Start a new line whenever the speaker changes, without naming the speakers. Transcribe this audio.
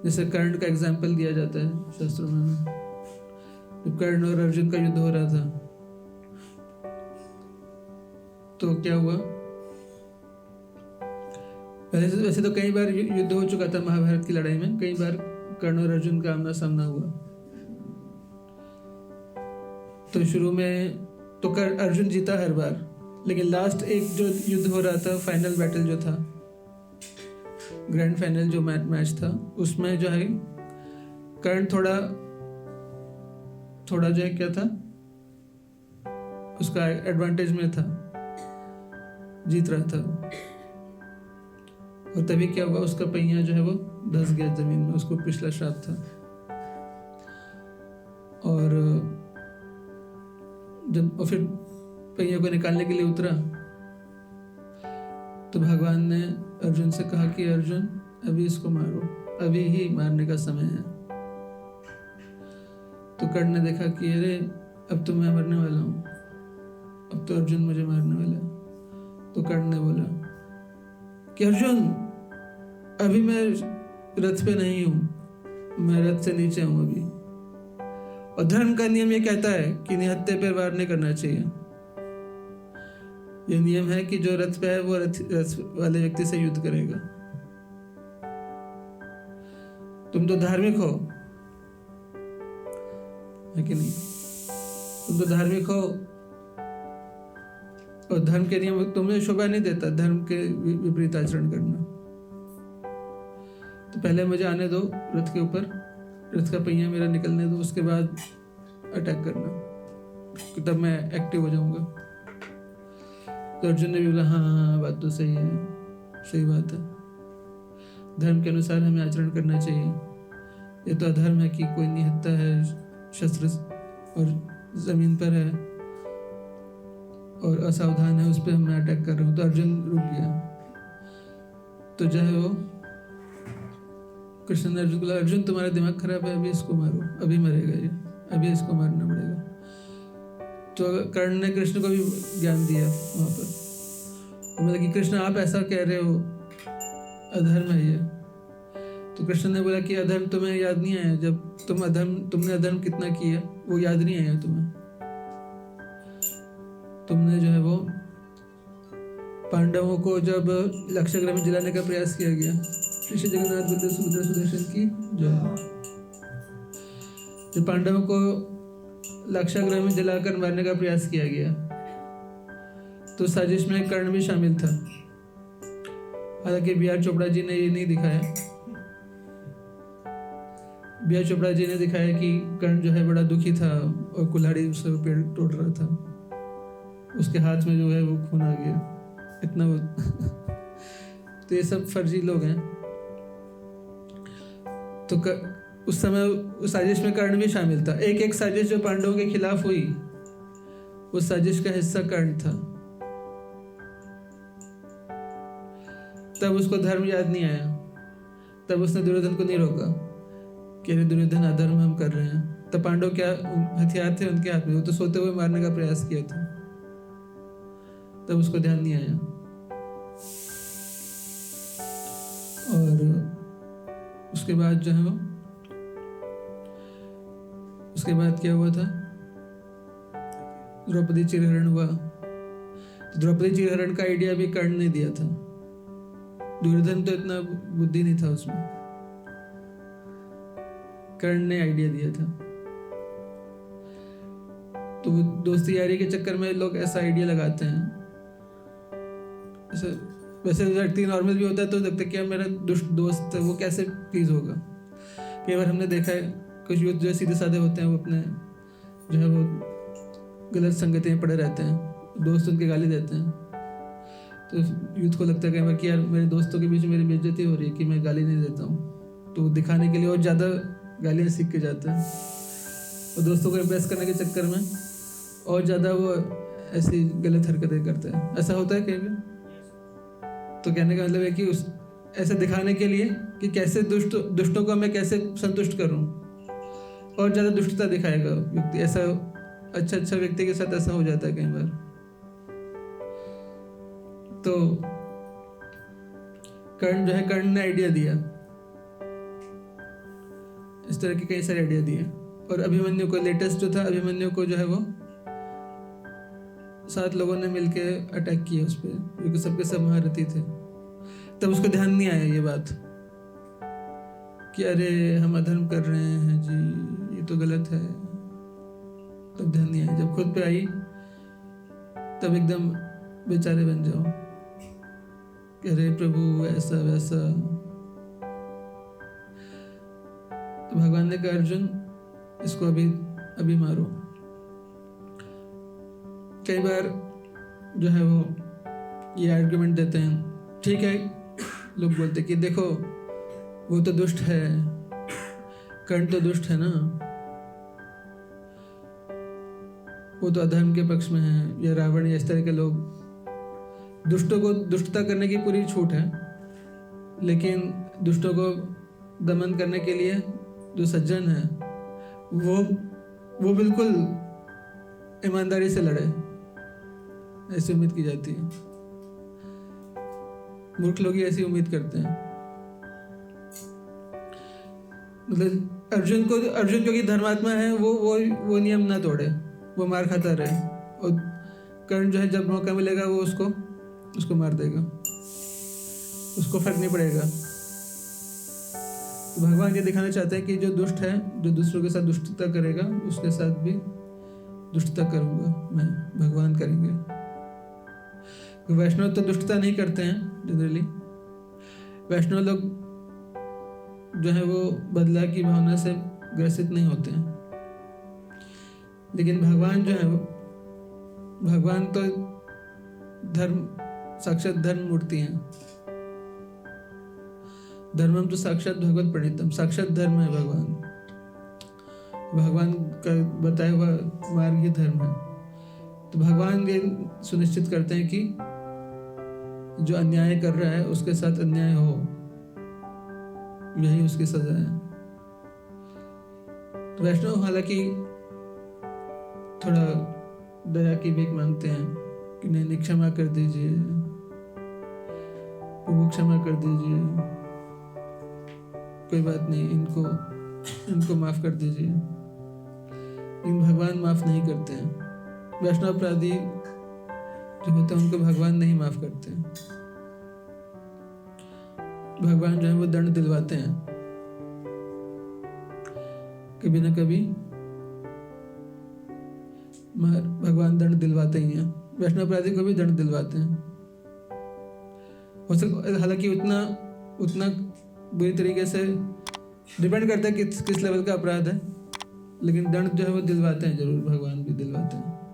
जैसे कर्ण का एग्जाम्पल दिया जाता है शास्त्रों में। जब कर्ण और अर्जुन का युद्ध हो रहा था तो क्या हुआ, वैसे तो कई बार युद्ध हो चुका था महाभारत की लड़ाई में, कई बार कर्ण और अर्जुन का आमना सामना हुआ। तो शुरू में तो अर्जुन जीता हर बार, लेकिन लास्ट एक जो युद्ध हो रहा था, फाइनल बैटल जो था, ग्रैंड फाइनल जो मैच था, उसमें जो है कर्ण थोड़ा जो है क्या था, उसका एडवांटेज में था, जीत रहा था। और तभी क्या हुआ, उसका पहिया जो है वो धंस गया जमीन में, उसको पिछला श्राप था। और जब फिर पहिया को निकालने के लिए उतरा तो भगवान ने अर्जुन से कहा कि अर्जुन अभी इसको मारो, अभी ही मारने का समय है। तो कर्ण ने देखा कि अरे अब तो मैं मरने वाला हूँ, अब तो अर्जुन मुझे मारने वाला है। तो कर्ण ने बोला कि अर्जुन अभी मैं रथ पे नहीं हूँ, मैं रथ से नीचे हूँ अभी। और धर्म का नियम ये कहता है कि निहत्थे पे वार नहीं करना चाहिए। ये नियम है कि जो रथ पे है वो रथ वाले व्यक्ति से युद्ध करेगा। तुम तो धार्मिक हो, है कि नहीं? तुम तो धार्मिक हो और धर्म के नियम तुम्हें शोभा नहीं देता धर्म के विपरीत आचरण करना। तो पहले मुझे आने दो रथ के ऊपर, रथ का पहिया मेरा निकलने दो, उसके बाद अटैक करना, तब मैं एक्टिव हो जाऊंगा। तो अर्जुन ने भी बोला हाँ बात तो सही है, सही बात है, धर्म के अनुसार हमें आचरण करना चाहिए। ये तो अधर्म है कि कोई निहत्था है, शस्त्र और जमीन पर है और असावधान है, उस पर मैं अटैक कर रहा हूँ। तो अर्जुन रुक गया। तो जो है वो कृष्ण ने अर्जुन को बोला, अर्जुन तुम्हारा दिमाग खराब है, अभी इसको मारो, अभी मरेगा ये, अभी इसको मारना पड़ेगा। तो कर्ण ने कृष्ण को भी ज्ञान दिया वहाँ पर, मतलब कि कृष्ण आप ऐसा कह रहे हो, अधर्म है ये। तो कृष्ण ने बोला कि अधर्म तुम्हें याद नहीं आया, जब तुमने अधर्म कितना किया वो याद नहीं आया तुम्हें। तुमने जो है वो पांडवों को जब लक्षागृह में जलाने का प्रयास किया गया, श्री जगन्नाथ बलदेव सुभद्रा सुदर्शन की जय। जब पांडवों को लक्षागृह में जलाकर मारने का प्रयास किया गया तो साजिश में कर्ण भी शामिल था। हालांकि बी.आर. चोपड़ा जी ने ये नहीं दिखाया, बी.आर. चोपड़ा जी ने दिखाया कि कर्ण जो है बड़ा दुखी था और कुल्हाड़ी उससे पेड़ तोड़ रहा था, उसके हाथ में जो है वो खून आ गया, इतना वो तो ये सब फर्जी लोग हैं। तो उस समय उस साजिश में कर्ण भी शामिल था। एक साजिश जो पांडवों के खिलाफ हुई, उस साजिश का हिस्सा कर्ण था। तब उसको धर्म याद नहीं आया, तब उसने दुर्योधन को नहीं रोका कि अरे दुर्योधन अधर्म हम कर रहे हैं। तब पांडव क्या हथियार थे उनके हाथ में, वो तो सोते हुए मारने का प्रयास किया था, तब उसको ध्यान नहीं आया। और उसके बाद जो है वो, उसके बाद क्या हुआ था, द्रौपदी चिरहरण हुआ। तो द्रौपदी चिरहरण का आइडिया भी कर्ण ने दिया था, दुर्योधन तो इतना बुद्धि नहीं था उसमें, कर्ण ने आइडिया दिया था। तो दोस्ती यारी के चक्कर में लोग ऐसा आइडिया लगाते हैं। वैसे व्यक्ति नॉर्मल भी होता है तो लगता है क्या मेरा दुष्ट दोस्त है वो कैसे प्लीज होगा। कई बार हमने देखा है कुछ यूथ जो सीधे साधे होते हैं, वो अपने जो है वो गलत संगति में पड़े रहते हैं, दोस्त उनके गाली देते हैं, तो यूथ को लगता है कई बार कि यार मेरे दोस्तों के बीच मेरी बेइज्जती हो रही है कि मैं गाली नहीं देता हूँ, तो दिखाने के लिए और ज़्यादा गालियाँ सीख के जाते हैं और दोस्तों को इम्प्रेस करने के चक्कर में और ज़्यादा वो ऐसी गलत हरकतें करते हैं। ऐसा होता है कहीं भी। तो कहने का मतलब है कि उस ऐसे दिखाने के लिए कि कैसे दुष्टों को मैं कैसे संतुष्ट करूं, और ज़्यादा दुष्टता दिखाएगा व्यक्ति। ऐसा अच्छा व्यक्ति के साथ ऐसा हो जाता है कई बार। तो कर्ण जो है, कर्ण ने आइडिया दिया इस तरह के कई सारे आइडिया दिए। और अभिमन्यु को, लेटेस्ट जो था, अभिमन्यु को जो है वो 7 लोगों ने मिलके अटैक किया उस पर, क्योंकि सबके सब महारथी थे। तब उसको ध्यान नहीं आया ये बात कि अरे हम अधर्म कर रहे हैं जी, ये तो गलत है। तब ध्यान नहीं आया। जब खुद पे आई तब एकदम बेचारे बन जाओ कि अरे प्रभु ऐसा वैसा। तो भगवान ने कहा अर्जुन इसको अभी मारो। कई बार जो है वो ये आर्गुमेंट देते हैं, ठीक है, लोग बोलते कि देखो वो तो दुष्ट है, कर्ण तो दुष्ट है ना, वो तो अधर्म के पक्ष में है, या रावण या इस तरह के लोग। दुष्टों को दुष्टता करने की पूरी छूट है, लेकिन दुष्टों को दमन करने के लिए जो सज्जन है वो बिल्कुल ईमानदारी से लड़े, ऐसी उम्मीद की जाती है। मूर्ख लोग ही ऐसी उम्मीद करते हैं। मतलब अर्जुन क्योंकि धर्मात्मा है, वो नियम ना तोड़े, वो मार खाता रहे। और कर्ण जो है जब मौका मिलेगा वो उसको मार देगा, उसको फर्क नहीं पड़ेगा। तो भगवान ये दिखाना चाहते हैं कि जो दुष्ट है, जो दूसरों के साथ दुष्टता करेगा, उसके साथ भी दुष्टता करूंगा मैं, भगवान करेंगे। वैष्णव तो दुष्टता नहीं करते हैं जनरली। वैष्णव लोग जो है वो बदला की भावना से ग्रसित नहीं होते हैं। लेकिन भगवान जो है, भगवान तो धर्म, साक्षात धर्म मूर्ति हैं। धर्मम तो साक्षात भगवत प्रणीतम, साक्षात धर्म है भगवान। भगवान का बताया हुआ मार्ग ही धर्म है। तो भगवान ये सुनिश्चित करते हैं कि जो अन्याय कर रहा है उसके साथ अन्याय हो, यही उसकी सजा है। तो वैष्णव हालांकि थोड़ा दया की भीख मांगते हैं कि नहीं, क्षमा कर दीजिए प्रभु, क्षमा कर दीजिए, कोई बात नहीं, इनको माफ कर दीजिए। लेकिन भगवान माफ नहीं करते हैं। वैष्णव अपराधी जो होते हैं उनको भगवान नहीं माफ करते हैं। भगवान जो है वो दंड दिलवाते हैं, कभी ना कभी भगवान दंड दिलवाते ही हैं। वैष्णव अपराधी को भी दंड दिलवाते हैं। हालांकि उतना बुरी तरीके से डिपेंड करता है किस लेवल का अपराध है, लेकिन दंड जो है वो दिलवाते हैं, जरूर भगवान भी दिलवाते हैं।